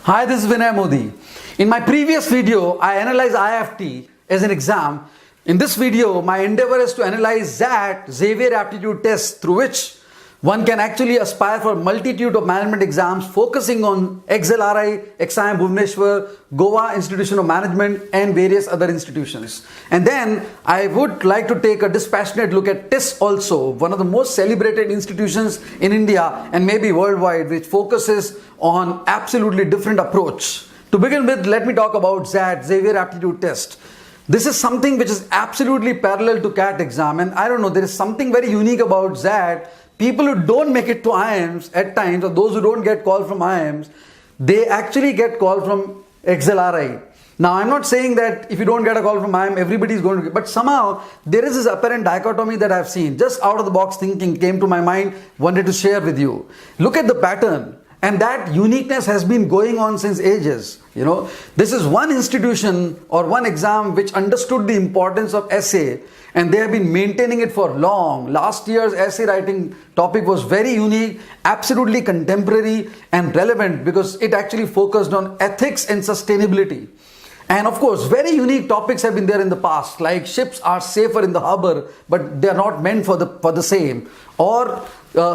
Hi, this is Vinay Modi. In my previous video, I analyzed IFT as an exam. In this video, my endeavor is to analyze XAT, Xavier Aptitude Test, through which one can actually aspire for a multitude of management exams focusing on XLRI, XIM Bhubaneswar, Goa Institution of Management and various other institutions. And then I would like to take a dispassionate look at TISS also, one of the most celebrated institutions in India and maybe worldwide, which focuses on absolutely different approach. To begin with, let me talk about XAT, Xavier Aptitude Test. This is something which is absolutely parallel to CAT exam, and I don't know, there is something very unique about XAT. People who don't make it to IIMs at times, or those who don't get called from IIMs, they actually get called from XLRI. Now, I'm not saying that if you don't get a call from IIM, everybody is going to get, but somehow there is this apparent dichotomy that I've seen. Just out of the box thinking came to my mind, wanted to share with you. Look at the pattern. And that uniqueness has been going on since ages. You know, this is one institution or one exam which understood the importance of essay, and they have been maintaining it for long. Last year's essay writing topic was very unique, absolutely contemporary and relevant because it actually focused on ethics and sustainability. And of course, very unique topics have been there in the past, like ships are safer in the harbor, but they are not meant for the same, or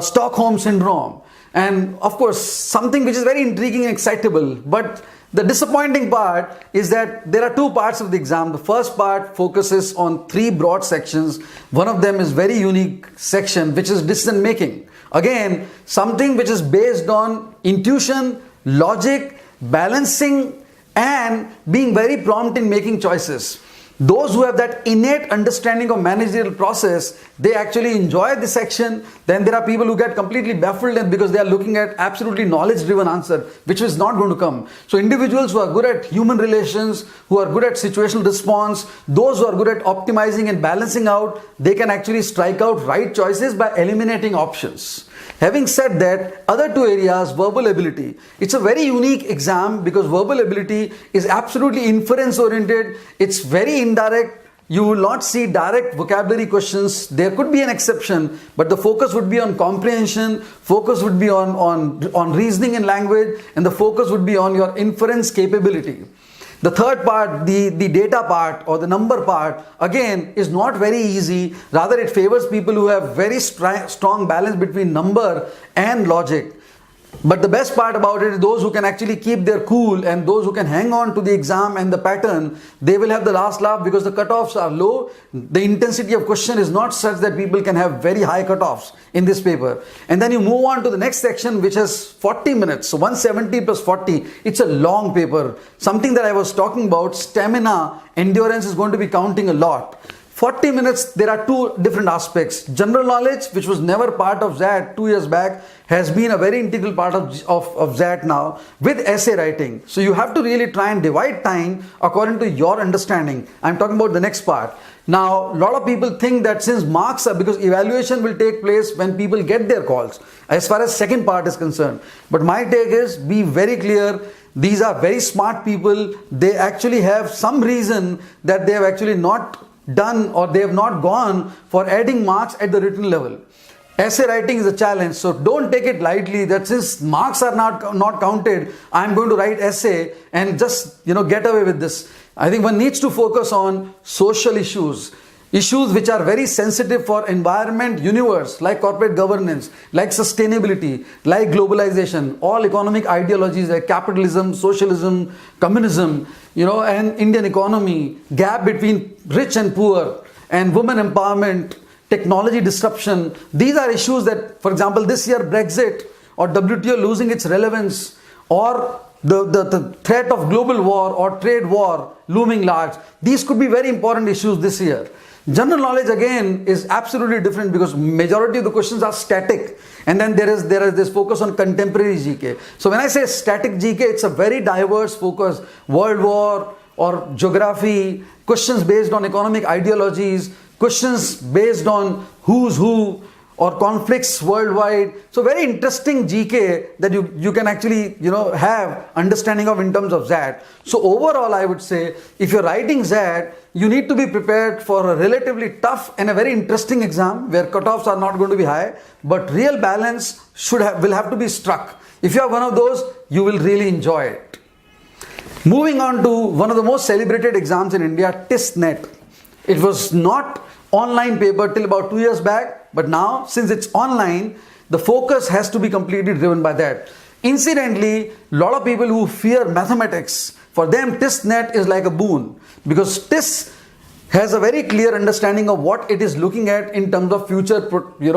Stockholm syndrome. And of course, something which is very intriguing and excitable, but the disappointing part is that there are two parts of the exam. The first part focuses on three broad sections. One of them is very unique section, which is decision making. Again, something which is based on intuition, logic, balancing, and being very prompt in making choices. Those who have that innate understanding of managerial process, they actually enjoy this section. Then there are people who get completely baffled because they are looking at absolutely knowledge-driven answer, which is not going to come. So individuals who are good at human relations, who are good at situational response, those who are good at optimizing and balancing out, they can actually strike out right choices by eliminating options. Having said that, other two areas, verbal ability. It's a very unique exam because verbal ability is absolutely inference oriented. It's very indirect. You will not see direct vocabulary questions. There could be an exception, but the focus would be on comprehension, focus would be on reasoning and language, and the focus would be on your inference capability. The third part, the data part or the number part, again, is not very easy. Rather, it favors people who have very strong balance between number and logic. But the best part about it is those who can actually keep their cool and those who can hang on to the exam and the pattern, they will have the last laugh because the cutoffs are low. The intensity of question is not such that people can have very high cutoffs in this paper. And then you move on to the next section, which has 40 minutes. So 170 plus 40, it's a long paper. Something that I was talking about, stamina, endurance is going to be counting a lot. 40 minutes, there are two different aspects. General knowledge, which was never part of XAT 2 years back, has been a very integral part of XAT now with essay writing. So you have to really try and divide time according to your understanding. I'm talking about the next part. Now, a lot of people think that since marks are, because evaluation will take place when people get their calls, as far as second part is concerned. But my take is, be very clear. These are very smart people. They actually have some reason that they have actually not done or they have not gone for adding marks at the written level. Essay writing is a challenge, so don't take it lightly that since marks are not counted, I'm going to write essay and just get away with this. I think one needs to focus on social issues which are very sensitive for environment, universe, like corporate governance, like sustainability, like globalization, all economic ideologies like capitalism, socialism, communism, and Indian economy, gap between rich and poor, and women empowerment, technology disruption. These are issues that, for example, this year Brexit or WTO losing its relevance, or the threat of global war or trade war looming large. These could be very important issues this year. General knowledge again is absolutely different because majority of the questions are static, and then there is this focus on contemporary GK. So when I say static GK, it's a very diverse focus. World War or geography, questions based on economic ideologies, questions based on who's who or conflicts worldwide. So very interesting GK that you can actually have understanding of in terms of XAT. So overall, I would say if you're writing XAT, you need to be prepared for a relatively tough and a very interesting exam where cutoffs are not going to be high, but real balance will have to be struck. If you are one of those, you will really enjoy it. Moving on to one of the most celebrated exams in India, TISS NET. It was not online paper till about 2 years back, but now since it's online, the focus has to be completely driven by that. Incidentally, a lot of people who fear mathematics, for them TISS NET is like a boon, because TISS has a very clear understanding of what it is looking at in terms of future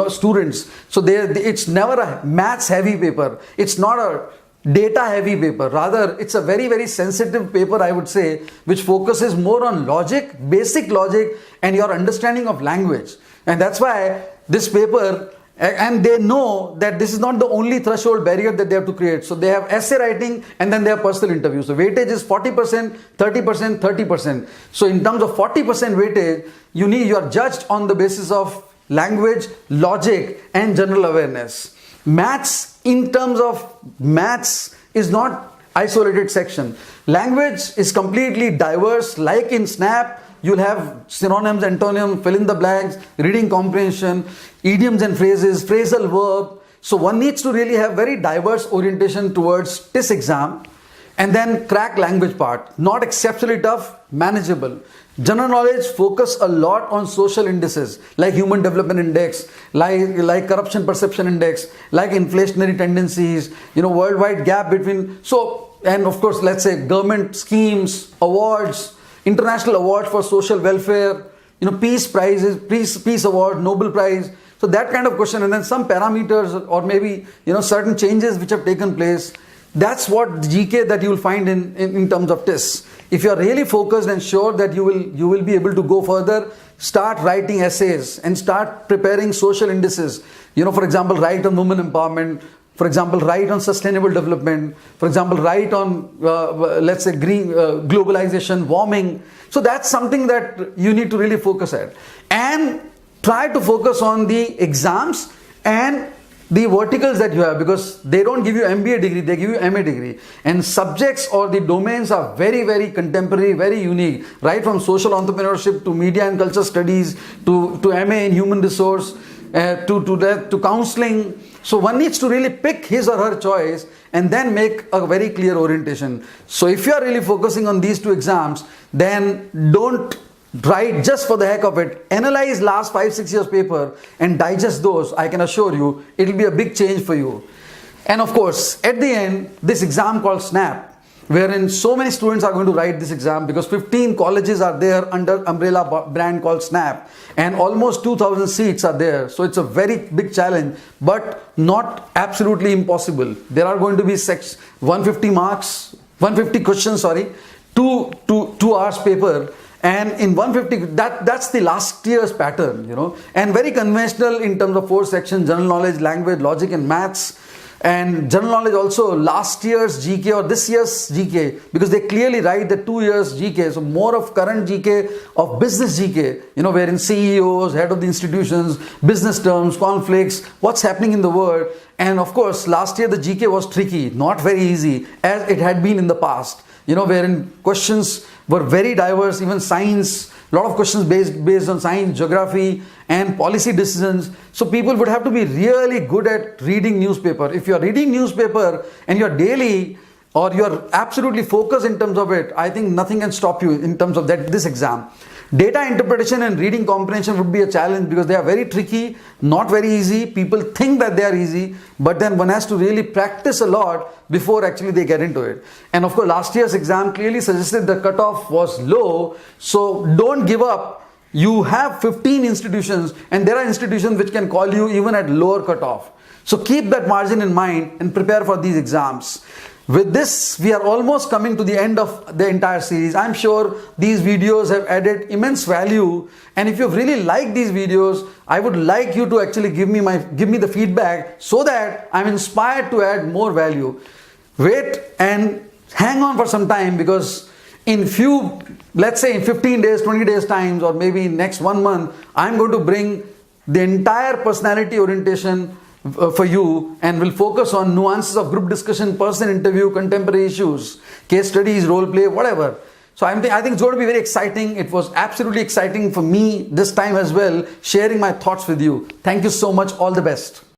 students. So it's never a maths heavy paper. It's not a data heavy paper. Rather, it's a very, very sensitive paper, I would say, which focuses more on logic, basic logic, and your understanding of language. And that's why this paper, and they know that this is not the only threshold barrier that they have to create. So they have essay writing and then they have personal interviews. So weightage is 40%, 30%, 30%. So in terms of 40% weightage, you are judged on the basis of language, logic, and general awareness. Maths, in terms of maths, is not isolated section. Language is completely diverse. Like in SNAP, you'll have synonyms, antonyms, fill in the blanks, reading comprehension, idioms and phrases, phrasal verb. So one needs to really have very diverse orientation towards TISS exam, and then crack language part. Not exceptionally tough, manageable. General knowledge focus a lot on social indices like Human Development Index, like Corruption Perception Index, like inflationary tendencies, worldwide gap between, and of course, let's say government schemes, awards, international awards for social welfare, peace prizes, peace award, Nobel Prize. So that kind of question, and then some parameters or maybe certain changes which have taken place. That's what GK that you will find in terms of TISS. If you are really focused and sure that you will be able to go further, start writing essays and start preparing social indices. For example, write on women empowerment. For example, write on sustainable development. For example, write on let's say green globalization, warming. So that's something that you need to really focus at, and try to focus on the exams and the verticals that you have, because they don't give you MBA degree, they give you MA degree, and subjects or the domains are very, very contemporary, very unique, right from social entrepreneurship to media and culture studies to MA in human resource to counseling. So one needs to really pick his or her choice and then make a very clear orientation. So if you are really focusing on these two exams, then don't write just for the heck of it. Analyze last 5-6 years paper and digest those. I can assure you it will be a big change for you. And of course, at the end, this exam called SNAP, wherein so many students are going to write this exam, because 15 colleges are there under umbrella brand called SNAP, and almost 2,000 seats are there. So it's a very big challenge, but not absolutely impossible. There are going to be 150 marks, 150 questions, 2 hours paper. And in 150, that's the last year's pattern, and very conventional in terms of 4 sections: general knowledge, language, logic, and maths. And general knowledge also last year's GK or this year's GK, because they clearly write the 2 years GK. So more of current GK, of business GK, wherein CEOs, head of the institutions, business terms, conflicts, what's happening in the world. And of course, last year the GK was tricky, not very easy as it had been in the past, wherein questions were very diverse, even science, a lot of questions based on science, geography, and policy decisions. So people would have to be really good at reading newspaper. If you are reading newspaper and you are daily, or you are absolutely focused in terms of it, I think nothing can stop you in terms of this exam. Data interpretation and reading comprehension would be a challenge, because they are very tricky, not very easy. People think that they are easy, but then one has to really practice a lot before actually they get into it. And of course, last year's exam clearly suggested the cutoff was low. So don't give up. You have 15 institutions, and there are institutions which can call you even at lower cutoff. So keep that margin in mind and prepare for these exams. With this, we are almost coming to the end of the entire series. I'm sure these videos have added immense value, and if you've really liked these videos, I would like you to actually give me the feedback so that I'm inspired to add more value. Wait and hang on for some time, because let's say in 15 days, 20 days times, or maybe next 1 month, I'm going to bring the entire personality orientation for you, and will focus on nuances of group discussion, person interview, contemporary issues, case studies, role play, whatever. So I think it's going to be very exciting. It was absolutely exciting for me this time as well, sharing my thoughts with you. Thank you so much. All the best.